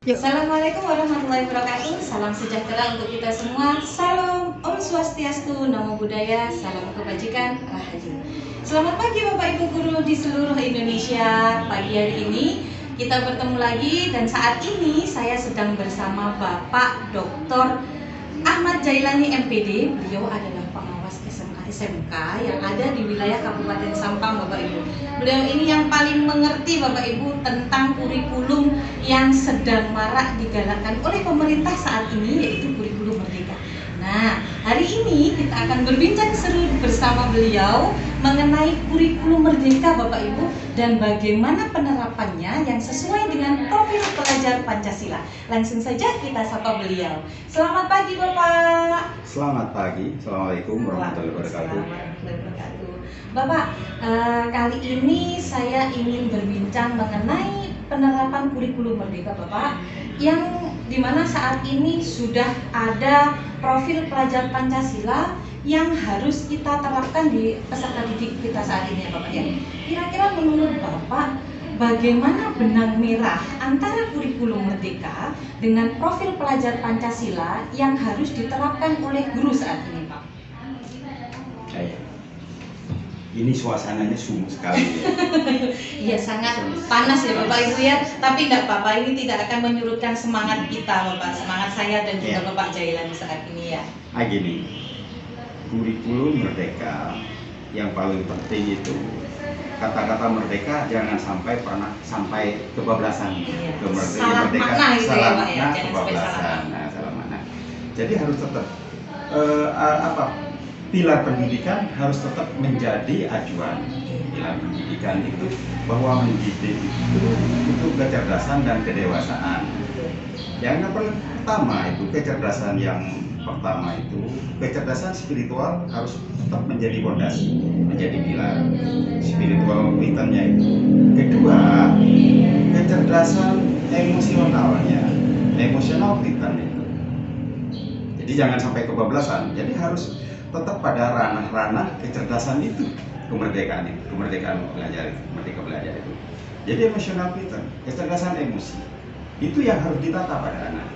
Yuk. Assalamualaikum warahmatullahi wabarakatuh. Salam sejahtera untuk kita semua. Salam Om Swastiastu, Namo Buddhaya, salam kebajikan, Rahayu. Selamat pagi Bapak Ibu guru di seluruh Indonesia. Pagi hari ini kita bertemu lagi dan saat ini saya sedang bersama Bapak Dr. Ahmad Jailani MPD. Beliau adalah pengawas SMK yang ada di wilayah Kabupaten Sampang, Bapak Ibu. Beliau ini yang paling mengerti Bapak Ibu tentang kurikulum yang sedang marak digalakkan oleh pemerintah saat ini, yaitu kurikulum merdeka. Nah, hari ini kita akan berbincang seru bersama beliau mengenai kurikulum merdeka Bapak Ibu dan bagaimana penerapannya yang sesuai dengan profil pelajar Pancasila. Langsung saja kita sapa beliau. Selamat pagi Bapak. Selamat pagi, Assalamualaikum warahmatullahi wabarakatuh. Bapak, kali ini saya ingin berbincang mengenai penerapan kurikulum merdeka Bapak, yang dimana saat ini sudah ada profil pelajar Pancasila yang harus kita terapkan di peserta didik kita saat ini ya Bapak ya. Kira-kira menurut Bapak, bagaimana benang merah antara kurikulum merdeka dengan profil pelajar Pancasila yang harus diterapkan oleh guru saat ini Pak? Ini suasananya sungguh sekali ya. Iya, sangat panas ya Bapak Ibu ya. Tapi tidak apa-apa, ini tidak akan menyurutkan semangat kita Bapak, semangat saya dan juga Bapak Jailani saat ini ya. Gini, kurikulum merdeka yang paling penting itu kata-kata merdeka jangan sampai pernah sampai kebablasan. Iya. Kemerdekaan merdeka Makna gitu ya salah Pak ya, makna, jangan sampai kebablasan. Nah, salah makna. Jadi harus tetap pilar pendidikan harus tetap menjadi acuan. Pilar pendidikan itu bahwa mendidik itu kecerdasan dan kedewasaan. Yang pertama itu kecerdasan yang pertama itu kecerdasan spiritual harus tetap menjadi fondasi, menjadi pilar spiritual pilarnya itu. Kedua, kecerdasan emosionalnya, emosional pilar itu. Jadi jangan sampai kebablasan. Jadi harus tetap pada ranah-ranah kecerdasan itu, kemerdekaan belajar itu, merdeka belajar itu. Jadi emosional pilar, kecerdasan emosi itu yang harus ditata pada anak.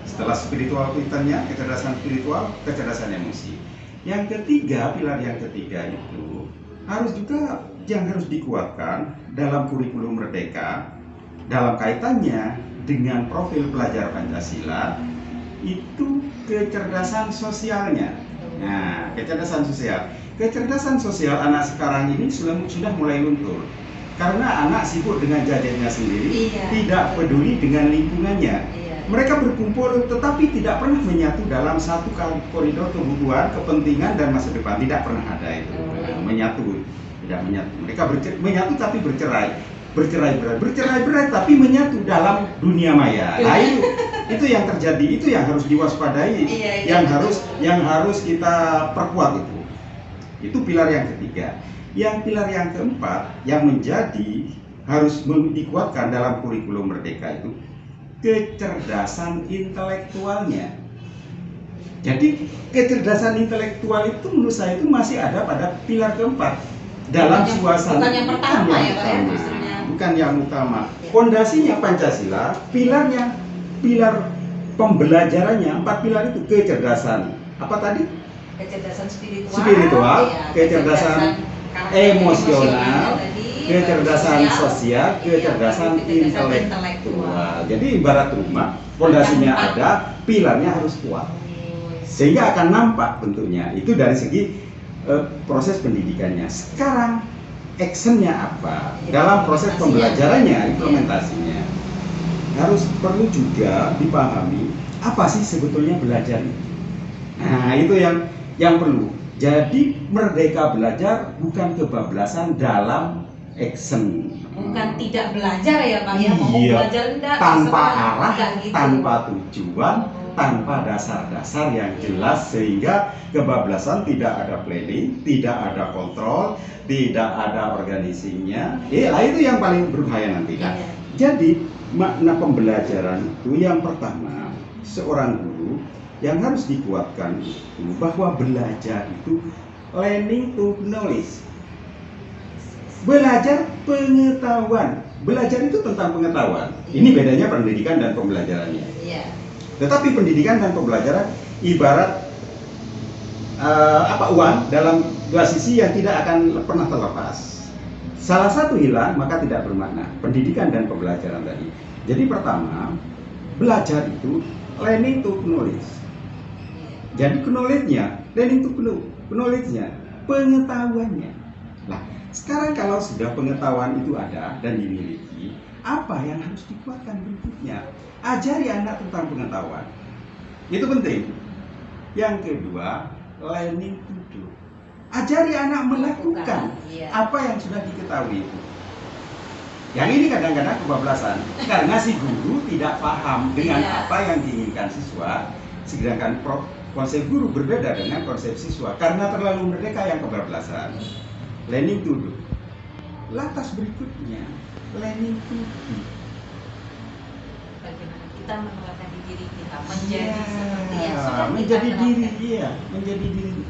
Setelah spiritual pilarnya, kecerdasan spiritual, kecerdasan emosi. Yang ketiga, pilar yang ketiga itu harus juga yang harus dikuatkan dalam kurikulum merdeka dalam kaitannya dengan profil pelajar Pancasila itu kecerdasan sosialnya. Nah, kecerdasan sosial anak sekarang ini sudah mulai luntur karena anak sibuk dengan gadgetnya sendiri, tidak peduli dengan lingkungannya. Mereka berkumpul tetapi tidak pernah menyatu dalam satu koridor kebutuhan, kepentingan dan masa depan. Tidak pernah ada itu. Menyatu, tidak menyatu. Mereka menyatu tapi bercerai-berai tapi menyatu dalam dunia maya. Nah, itu yang terjadi, itu yang harus diwaspadai, yang harus kita perkuat itu. Itu pilar yang ketiga. Yang pilar yang keempat yang menjadi harus dikuatkan dalam kurikulum merdeka itu kecerdasan intelektualnya. Jadi kecerdasan intelektual itu menurut saya itu masih ada pada pilar keempat dalam suasana. Bukan yang pertama ya Pak ya, bukan yang utama. Fondasinya Pancasila, pilar pembelajarannya, 4 pilar itu kecerdasan. Apa tadi? Kecerdasan spiritual, kecerdasan emosional, kecerdasan sosial, kecerdasan intelektual. Jadi ibarat rumah, fondasinya ada, pilarnya harus kuat. Sehingga akan nampak bentuknya. Itu dari segi proses pendidikannya. Sekarang actionnya apa? Dalam proses pembelajarannya, implementasinya harus perlu juga dipahami apa sih sebetulnya belajar itu. Nah, itu yang perlu. Jadi merdeka belajar bukan kebablasan dalam action. Bukan tidak belajar ya Pak ya, mau belajar enggak, tanpa arah, gitu. tanpa tujuan, tanpa dasar-dasar yang jelas sehingga kebablasan tidak ada planning, tidak ada kontrol, tidak ada organisasinya. Itu yang paling berbahaya nanti kan. Jadi makna pembelajaran itu yang pertama, seorang guru yang harus dikuatkan itu bahwa belajar itu learning to knowledge. Belajar pengetahuan. Belajar itu tentang pengetahuan. Ini bedanya pendidikan dan pembelajarannya. Iya. Tetapi pendidikan dan pembelajaran ibarat uang dalam dua sisi yang tidak akan pernah terlepas. Salah satu hilang maka tidak bermakna. Pendidikan dan pembelajaran tadi. Jadi pertama, belajar itu learning to knowledge. Jadi knowledge-nya, learning to knowledge-nya, pengetahuannya. Nah, sekarang kalau sudah pengetahuan itu ada dan dimiliki, apa yang harus dikuatkan berikutnya? Ajari anak tentang pengetahuan. Itu penting. Yang kedua, learning to do. Ajari anak melakukan apa yang sudah diketahui itu. Yang ini kadang-kadang kebablasan karena si guru tidak paham dengan apa yang diinginkan siswa, sedangkan konsep guru berbeda dengan konsep siswa karena terlalu merdeka yang kebablasan. Learning to do. Lantas berikutnya, learning to be. Bagaimana kita menerapkan di diri kita menjadi seperti yang sudah kita menjadi terapkan. diri, iya, menjadi diri.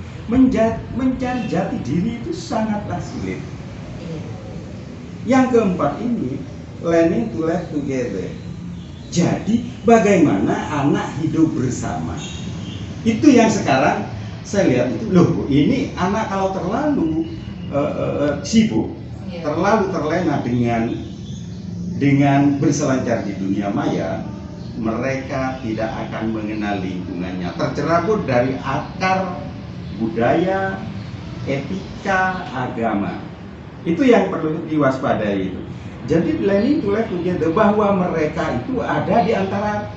Mencari jati diri itu sangatlah sulit. Iya. Yang keempat ini, learning to live together. Jadi bagaimana anak hidup bersama? Itu yang sekarang saya lihat itu, loh ini anak kalau terlalu sibuk, terlalu terlena dengan berselancar di dunia maya, mereka tidak akan mengenal lingkungannya, tercerabut dari akar budaya, etika, agama. Itu yang perlu diwaspadai itu. Jadi learning to live together, bahwa mereka itu ada di antara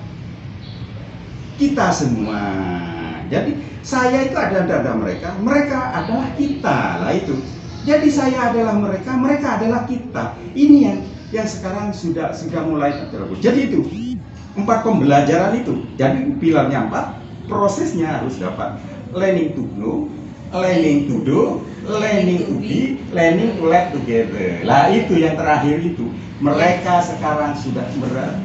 kita semua. Jadi saya itu ada mereka, mereka adalah kita lah itu. Jadi saya adalah mereka, mereka adalah kita. Ini yang sekarang sudah mulai tercerabut. Jadi itu 4 pembelajaran itu. Jadi pilarnya 4, prosesnya harus dapat. Learning to know, learning to do, learning to be, learning to live together. Lah itu yang terakhir itu. Mereka sekarang sudah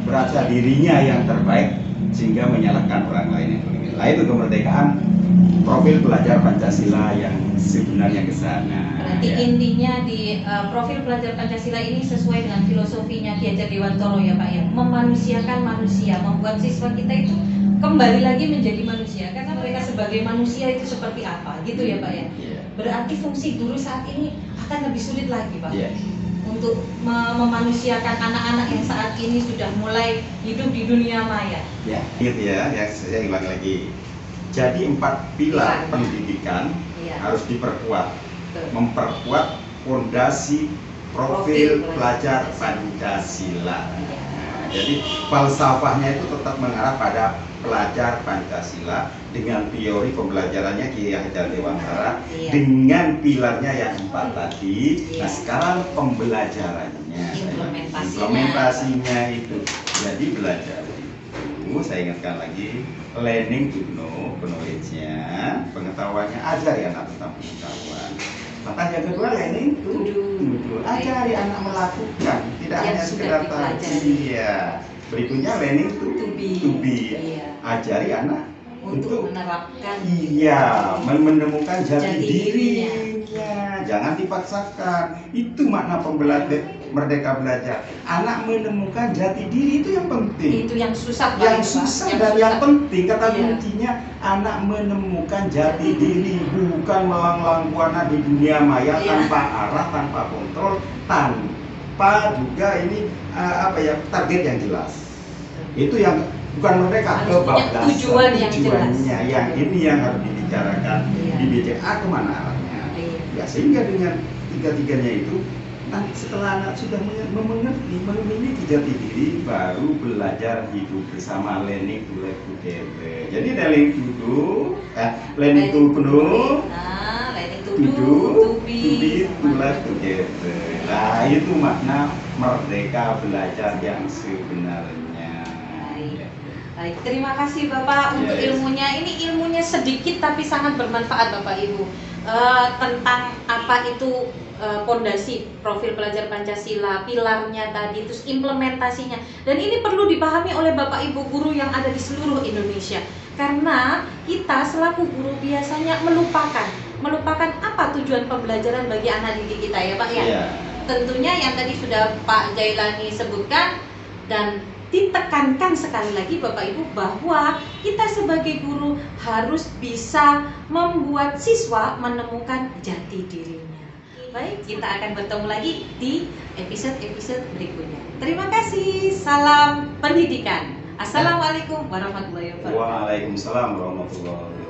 merasa dirinya yang terbaik sehingga menyalahkan orang lain yang lebih. Lah itu kemerdekaan, profil pelajar Pancasila yang sebenarnya ke sana. Berarti intinya di profil pelajar Pancasila ini sesuai dengan filosofinya Ki Hajar Dewantoro ya Pak ya, memanusiakan manusia, membuat siswa kita itu kembali lagi menjadi manusia, karena mereka sebagai manusia itu seperti apa gitu ya Pak ya. Berarti fungsi guru saat ini akan lebih sulit lagi Pak untuk memanusiakan anak-anak yang saat ini sudah mulai hidup di dunia maya. Ya, gitu ya, saya ulang lagi. Jadi 4 pilar pendidikan harus diperkuat, memperkuat fondasi profil pelajar Pancasila. Nah, jadi falsafahnya itu tetap mengarah pada pelajar Pancasila dengan teori pembelajarannya Ki Hajar Dewantara, dengan pilarnya yang 4 tadi. Nah sekarang pembelajarannya, implementasinya itu. Jadi belajar itu, saya ingatkan lagi, learning to know, knowledge-nya, pengetahuannya, ajari anak tentang pengetahuan. Maka yang kedua, learning to do, ajari anak melakukan, tidak hanya sekedar tadi. Iya. Berikutnya learning to be. Ajari anak untuk menerapkan, menemukan jati dirinya. Jangan dipaksakan. Itu makna merdeka belajar. Anak menemukan jati diri itu yang penting. Itu yang susah. Yang penting kata kuncinya, anak menemukan jati diri, bukan melanglang buana di dunia maya tanpa arah, tanpa kontrol, tanpa juga ini target yang jelas. Itu yang bukan mereka kebablasan, tujuannya yang ini yang harus dibicarakan di BCA kemana arahnya. Ya sehingga dengan tiga-tiganya itu nanti setelah anak sudah mengerti, memiliki jati diri, baru belajar hidup bersama, learning to live together. Jadi learning to do, learning to know, to do, to be, to live together. Nah itu makna merdeka belajar yang sebenarnya. Baik, terima kasih Bapak untuk ilmunya. Ini ilmunya sedikit tapi sangat bermanfaat Bapak Ibu, tentang apa itu pondasi profil pelajar Pancasila, pilarnya tadi, terus implementasinya. Dan ini perlu dipahami oleh Bapak Ibu guru yang ada di seluruh Indonesia. Karena kita selaku guru biasanya melupakan apa tujuan pembelajaran bagi anak didik kita ya Pak ya. tentunya yang tadi sudah Pak Jailani sebutkan dan ditekankan sekali lagi Bapak Ibu bahwa kita sebagai guru harus bisa membuat siswa menemukan jati dirinya. Baik, kita akan bertemu lagi di episode-episode berikutnya. Terima kasih, salam pendidikan. Assalamualaikum warahmatullahi wabarakatuh. Waalaikumsalam warahmatullahi wabarakatuh.